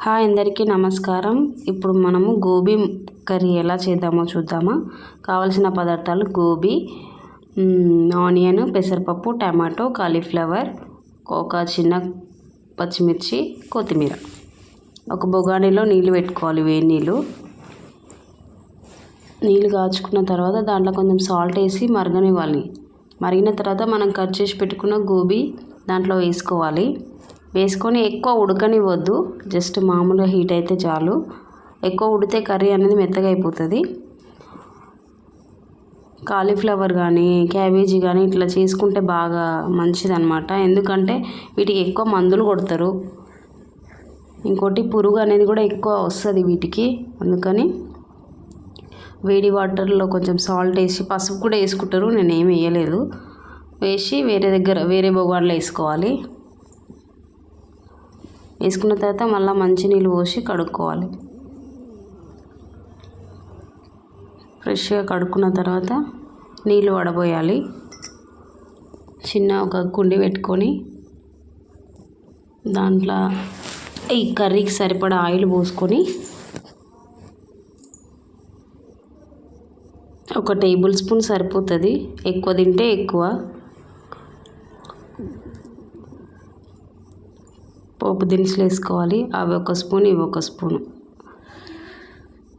Hi అందరికీ నమస్కారం. ఇప్పుడు మనము గోబీ కర్రీ ఎలా చేద్దామో చూద్దామా. కావలసిన పదార్థాలు గోబీ, ఆనియన్, పెసరపప్పు, టమాటో, కాలీఫ్లవర్, ఒక చిన్న పచ్చిమిర్చి, కొత్తిమీర. ఒక బొగానీలో నీళ్ళు పెట్టుకోవాలి, వేడి నీళ్ళు కాచుకున్న తర్వాత దాంట్లో కొంచెం సాల్ట్ వేసి మరగనివ్వాలి. మరిగిన తర్వాత మనం కట్ చేసి పెట్టుకున్న గోబీ దాంట్లో వేసుకోవాలి. వేసుకొని ఎక్కువ ఉడకనివ్వద్దు, జస్ట్ మామూలుగా హీట్ అయితే చాలు. ఎక్కువ ఉడితే కర్రీ అనేది మెత్తగా అయిపోతుంది. కాలీఫ్లవర్ కానీ క్యాబేజీ కానీ ఇట్లా చేసుకుంటే బాగా మంచిదన్నమాట. ఎందుకంటే వీటికి ఎక్కువ మందులు కొడతారు, ఇంకోటి పురుగు అనేది కూడా ఎక్కువ వస్తుంది వీటికి. అందుకని వేడి వాటర్లో కొంచెం సాల్ట్ వేసి, పసుపు కూడా వేసుకుంటారు, నేను ఏమి వేయలేదు. వేసి వేరే బొగాన్లో వేసుకోవాలి. వేసుకున్న తర్వాత మళ్ళీ మంచినీళ్ళు పోసి కడుక్కోవాలి. ఫ్రెష్గా కడుక్కున్న తర్వాత నీళ్ళు వడబోయాలి. చిన్న ఒక కుండి పెట్టుకొని దాంట్లో ఈ కర్రీకి సరిపడా ఆయిల్ పోసుకొని ఒక టేబుల్ స్పూన్ సరిపోతుంది, ఎక్కువ తింటే ఎక్కువ. పోపు దినుసులు వేసుకోవాలి, అవి ఒక స్పూన్, ఇవి ఒక స్పూను.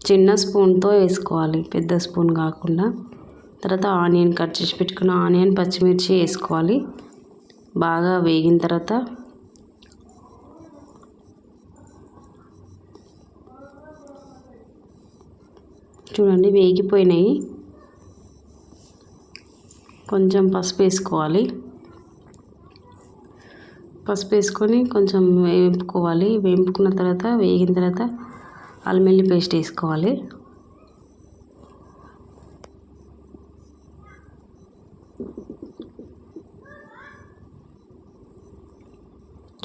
చిన్న స్పూన్తో వేసుకోవాలి, పెద్ద స్పూన్ కాకుండా. తర్వాత ఆనియన్, కట్ చేసి పెట్టుకున్న ఆనియన్, పచ్చిమిర్చి వేసుకోవాలి. బాగా వేగిన తర్వాత చూడండి వేగిపోయినాయి. కొంచెం పసుపు వేసుకోవాలి. పసుపు వేసుకొని కొంచెం వేపుకోవాలి. వేపుకున్న తర్వాత వేగిన తర్వాత అల్లం వెల్లుల్లి పేస్ట్ వేసుకోవాలి.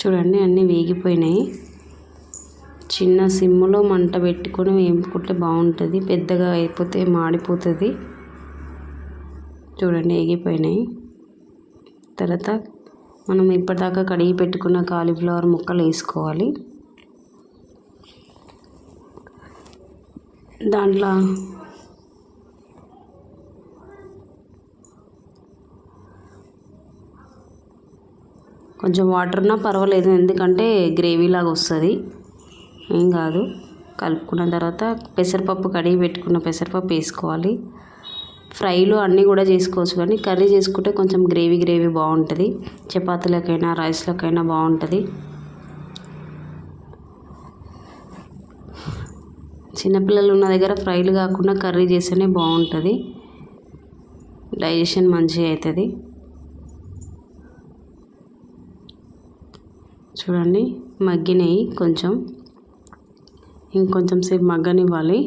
చూడండి అన్నీ వేగిపోయినాయి. చిన్న సిమ్లో మంట పెట్టుకొని వేపుకుంటే బాగుంటుంది, పెద్దగా అయిపోతే మాడిపోతుంది. చూడండి వేగిపోయినాయి. తర్వాత మనం ఇప్పటిదాకా కడిగి పెట్టుకున్న కాలీఫ్లవర్ ముక్కలు వేసుకోవాలి. దాంట్లో కొంచెం వాటర్ ఉన్నా పర్వాలేదు, ఎందుకంటే గ్రేవీలాగా వస్తుంది, ఏం కాదు. కలుపుకున్న తర్వాత పెసరపప్పు, కడిగి పెట్టుకున్న పెసరపప్పు వేసుకోవాలి. ఫ్రైలు అన్నీ కూడా చేసుకోవచ్చు, కానీ కర్రీ చేసుకుంటే కొంచెం గ్రేవీ బాగుంటుంది. చపాతీలకైనా రైస్లకైనా బాగుంటుంది. చిన్నపిల్లలు ఉన్న దగ్గర ఫ్రైలు కాకుండా కర్రీ చేస్తేనే బాగుంటుంది, డైజెషన్ మంచిగా అవుతుంది. చూడండి మగ్గినాయి, ఇంకొంచెం సేపు మగ్గనివ్వాలి.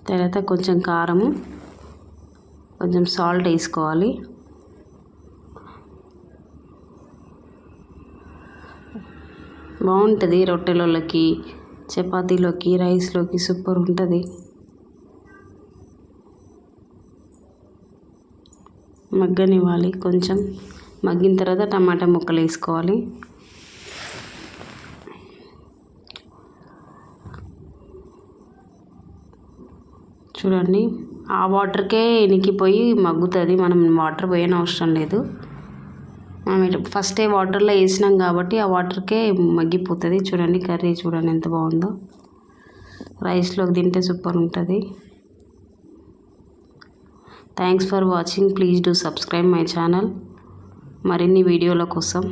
తర్వాత కొంచెం కారము, కొంచెం సాల్ట్ వేసుకోవాలి. బాగుంటుంది రొట్టెలలోకి, చపాతీలోకి, రైస్లోకి సూపర్ ఉంటుంది. మగ్గనివ్వాలి. కొంచెం మగ్గిన తర్వాత టమాటా ముక్కలు వేసుకోవాలి. చూడండి ఆ వాటర్కే ఇనికిపోయి మగ్గుతుంది, మనం వాటర్ పోయని అవసరం లేదు. మనం ఫస్టే వాటర్లో వేసినాం కాబట్టి ఆ వాటర్కే మగ్గిపోతుంది. చూడండి కర్రీ చూడండి ఎంత బాగుందో, రైస్లోకి తింటే సూపర్ ఉంటుంది. Thanks for watching. Please do subscribe my channel మరిన్ని వీడియోల కోసం.